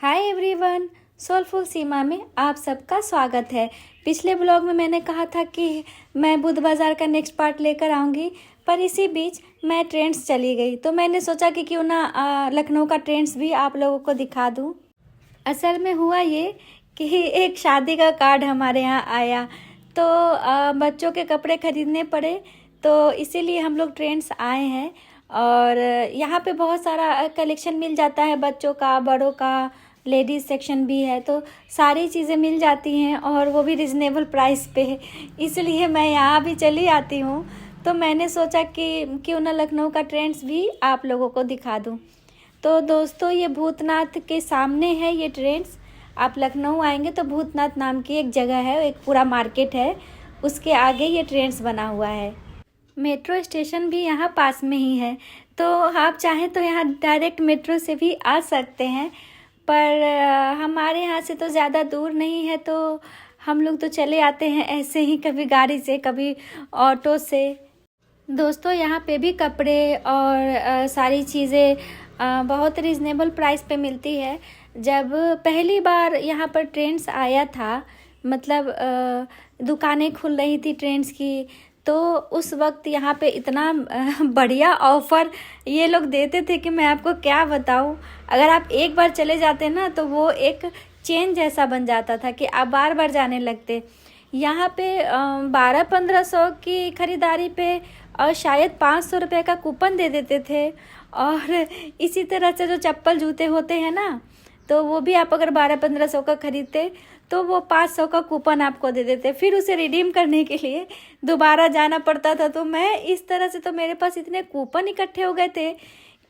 Hi everyone, soulful सीमा में आप सबका स्वागत है। पिछले ब्लॉग में मैंने कहा था कि मैं बुध बाज़ार का नेक्स्ट पार्ट लेकर आऊँगी, पर इसी बीच मैं ट्रेंड्स चली गई, तो मैंने सोचा कि क्यों ना लखनऊ का ट्रेंड्स भी आप लोगों को दिखा दूँ। असल में हुआ ये कि एक शादी का कार्ड हमारे यहाँ आया, तो बच्चों के कपड़े खरीदने पड़े, तो इसीलिए हम लोग ट्रेंड्स आए हैं। और यहाँ पे बहुत सारा कलेक्शन मिल जाता है, बच्चों का, बड़ों का, लेडीज़ सेक्शन भी है, तो सारी चीज़ें मिल जाती हैं और वो भी रिजनेबल प्राइस पे। इसलिए मैं यहाँ भी चली आती हूँ, तो मैंने सोचा कि क्यों ना लखनऊ का ट्रेंड्स भी आप लोगों को दिखा दूँ। तो दोस्तों, ये भूतनाथ के सामने है ये ट्रेंड्स। आप लखनऊ आएंगे तो भूतनाथ नाम की एक जगह है, एक पूरा मार्केट है, उसके आगे ये ट्रेंड्स बना हुआ है। मेट्रो स्टेशन भी यहाँ पास में ही है, तो आप चाहें तो यहाँ डायरेक्ट मेट्रो से भी आ सकते हैं, पर हमारे यहाँ से तो ज़्यादा दूर नहीं है, तो हम लोग तो चले आते हैं ऐसे ही, कभी गाड़ी से, कभी ऑटो से। दोस्तों, यहाँ पे भी कपड़े और सारी चीज़ें बहुत रिजनेबल प्राइस पे मिलती है। जब पहली बार यहाँ पर ट्रेंड्स आया था, मतलब दुकानें खुल रही थी ट्रेंड्स की, तो उस वक्त यहाँ पे इतना बढ़िया ऑफ़र ये लोग देते थे कि मैं आपको क्या बताऊँ। अगर आप एक बार चले जाते ना, तो वो एक चेन जैसा बन जाता था कि आप बार बार जाने लगते। यहाँ पे 1200-1500 की खरीदारी पे और शायद 500 रुपये का कूपन दे देते थे। और इसी तरह से जो चप्पल जूते होते हैं ना, तो वो भी आप अगर 1200-1500 का खरीदते तो वो 500 का कूपन आपको दे देते। फिर उसे रिडीम करने के लिए दोबारा जाना पड़ता था। तो मैं इस तरह से, तो मेरे पास इतने कूपन इकट्ठे हो गए थे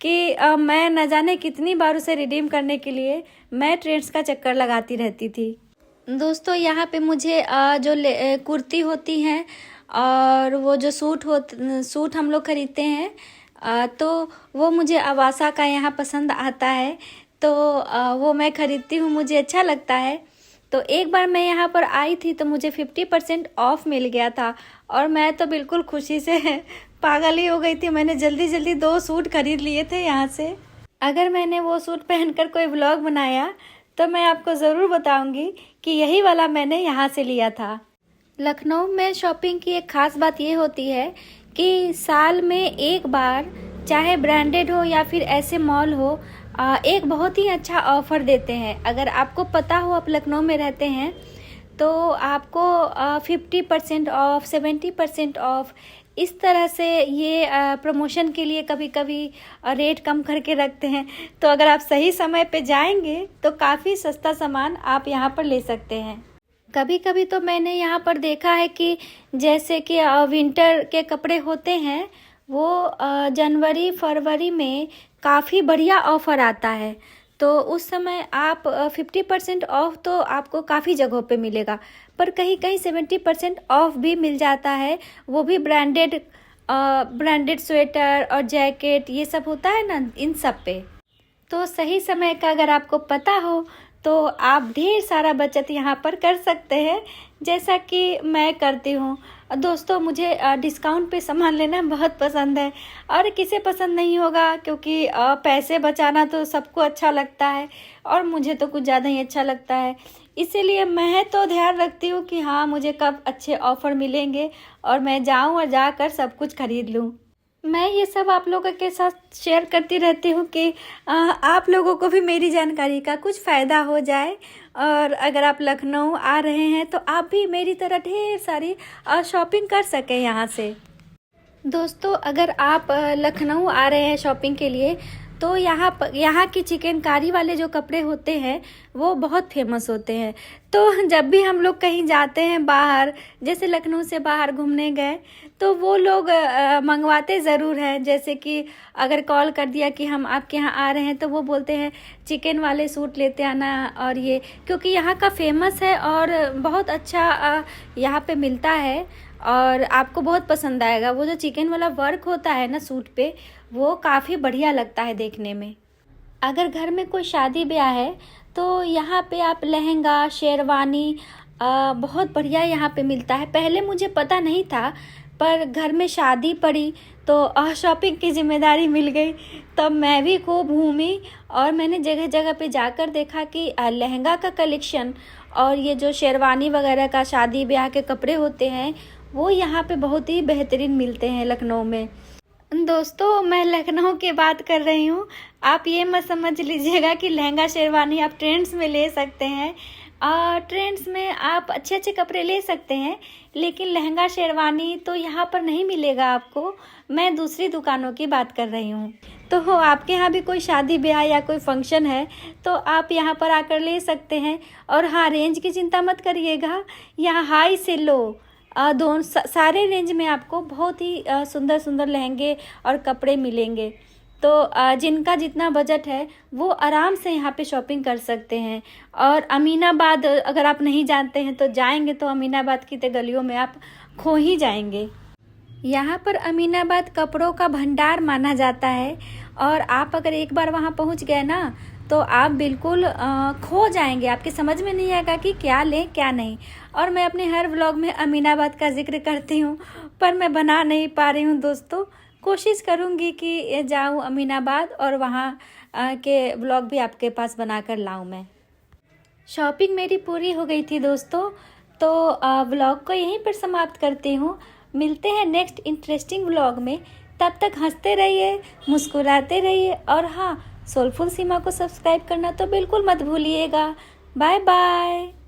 कि मैं न जाने कितनी बार उसे रिडीम करने के लिए मैं ट्रेंड्स का चक्कर लगाती रहती थी। दोस्तों, यहाँ पे मुझे जो कुर्ती होती हैं और वो जो सूट हम लोग खरीदते हैं, तो वो मुझे अवासा का यहाँ पसंद आता है, तो वो मैं खरीदती हूँ, मुझे अच्छा लगता है। तो एक बार मैं यहाँ पर आई थी तो मुझे 50% ऑफ मिल गया था, और मैं तो बिल्कुल खुशी से पागल ही हो गई थी। मैंने जल्दी जल्दी 2 सूट खरीद लिए थे यहाँ से। अगर मैंने वो सूट पहनकर कोई व्लॉग बनाया तो मैं आपको ज़रूर बताऊंगी कि यही वाला मैंने यहाँ से लिया था। लखनऊ में शॉपिंग की एक ख़ास बात ये होती है कि साल में एक बार, चाहे ब्रांडेड हो या फिर ऐसे मॉल हो, एक बहुत ही अच्छा ऑफ़र देते हैं। अगर आपको पता हो, आप लखनऊ में रहते हैं, तो आपको 50% ऑफ, 70% ऑफ, इस तरह से ये प्रमोशन के लिए कभी कभी रेट कम करके रखते हैं। तो अगर आप सही समय पे जाएंगे तो काफ़ी सस्ता सामान आप यहाँ पर ले सकते हैं। कभी कभी तो मैंने यहाँ पर देखा है कि जैसे कि विंटर के कपड़े होते हैं, वो जनवरी फरवरी में काफ़ी बढ़िया ऑफ़र आता है, तो उस समय आप 50% ऑफ तो आपको काफ़ी जगहों पे मिलेगा, पर कहीं कहीं 70% ऑफ भी मिल जाता है। वो भी ब्रांडेड स्वेटर और जैकेट, ये सब होता है ना, इन सब पे। तो सही समय का अगर आपको पता हो तो आप ढेर सारा बचत यहाँ पर कर सकते हैं, जैसा कि मैं करती हूँ। दोस्तों, मुझे डिस्काउंट पे सामान लेना बहुत पसंद है, और किसे पसंद नहीं होगा, क्योंकि पैसे बचाना तो सबको अच्छा लगता है, और मुझे तो कुछ ज़्यादा ही अच्छा लगता है। इसीलिए मैं तो ध्यान रखती हूँ कि हाँ, मुझे कब अच्छे ऑफ़र मिलेंगे और मैं जाऊँ और जाकर सब कुछ खरीद लूँ। मैं ये सब आप लोगों के साथ शेयर करती रहती हूँ कि आप लोगों को भी मेरी जानकारी का कुछ फ़ायदा हो जाए, और अगर आप लखनऊ आ रहे हैं तो आप भी मेरी तरह ढेर सारी शॉपिंग कर सकें यहाँ से। दोस्तों, अगर आप लखनऊ आ रहे हैं शॉपिंग के लिए, तो यहाँ की चिकनकारी वाले जो कपड़े होते हैं वो बहुत फेमस होते हैं। तो जब भी हम लोग कहीं जाते हैं बाहर, जैसे लखनऊ से बाहर घूमने गए, तो वो लोग मंगवाते ज़रूर हैं। जैसे कि अगर कॉल कर दिया कि हम आपके यहाँ आ रहे हैं, तो वो बोलते हैं चिकन वाले सूट लेते आना, और ये क्योंकि यहाँ का फेमस है और बहुत अच्छा यहाँ पे मिलता है, और आपको बहुत पसंद आएगा। वो जो चिकन वाला वर्क होता है ना सूट पे, वो काफ़ी बढ़िया लगता है देखने में। अगर घर में कोई शादी ब्याह है तो यहाँ पे आप लहंगा, शेरवानी बहुत बढ़िया यहाँ पे मिलता है। पहले मुझे पता नहीं था, पर घर में शादी पड़ी तो शॉपिंग की जिम्मेदारी मिल गई। तब मैं भी खूब घूमी और मैंने जगह जगह पे जाकर देखा कि लहंगा का कलेक्शन और ये जो शेरवानी वगैरह का शादी ब्याह के कपड़े होते हैं वो यहाँ पे बहुत ही बेहतरीन मिलते हैं लखनऊ में। दोस्तों मैं लखनऊ की बात कर रही हूँ, आप ये मत समझ लीजिएगा कि लहंगा शेरवानी आप ट्रेंड्स में ले सकते हैं। ट्रेंड्स में आप अच्छे अच्छे कपड़े ले सकते हैं, लेकिन लहंगा शेरवानी तो यहाँ पर नहीं मिलेगा आपको। मैं दूसरी दुकानों की बात कर रही हूँ। तो हो आपके यहाँ भी कोई शादी ब्याह या कोई फंक्शन है तो आप यहाँ पर आकर ले सकते हैं। और हाँ, रेंज की चिंता मत करिएगा, यहाँ हाई से लो दोनों सारे रेंज में आपको बहुत ही सुंदर सुंदर लहंगे और कपड़े मिलेंगे। तो जिनका जितना बजट है वो आराम से यहाँ पे शॉपिंग कर सकते हैं। और अमीनाबाद अगर आप नहीं जानते हैं तो जाएंगे तो अमीनाबाद की गलियों में आप खो ही जाएंगे। यहाँ पर अमीनाबाद कपड़ों का भंडार माना जाता है और आप अगर एक बार वहाँ पहुँच गए ना तो आप बिल्कुल खो जाएंगे, आपके समझ में नहीं आएगा कि क्या लें क्या नहीं। और मैं अपने हर व्लॉग में अमीनाबाद का जिक्र करती हूँ पर मैं बना नहीं पा रही हूँ दोस्तों। कोशिश करूँगी कि जाऊँ अमीनाबाद और वहाँ के व्लॉग भी आपके पास बना कर लाऊँ। मैं शॉपिंग मेरी पूरी हो गई थी दोस्तों, तो व्लॉग को यहीं पर समाप्त करती हूँ। मिलते हैं नेक्स्ट इंटरेस्टिंग व्लॉग में, तब तक हंसते रहिए, मुस्कुराते रहिए और हाँ, सोलफुल सीमा को सब्सक्राइब करना तो बिल्कुल मत भूलिएगा। Bye bye.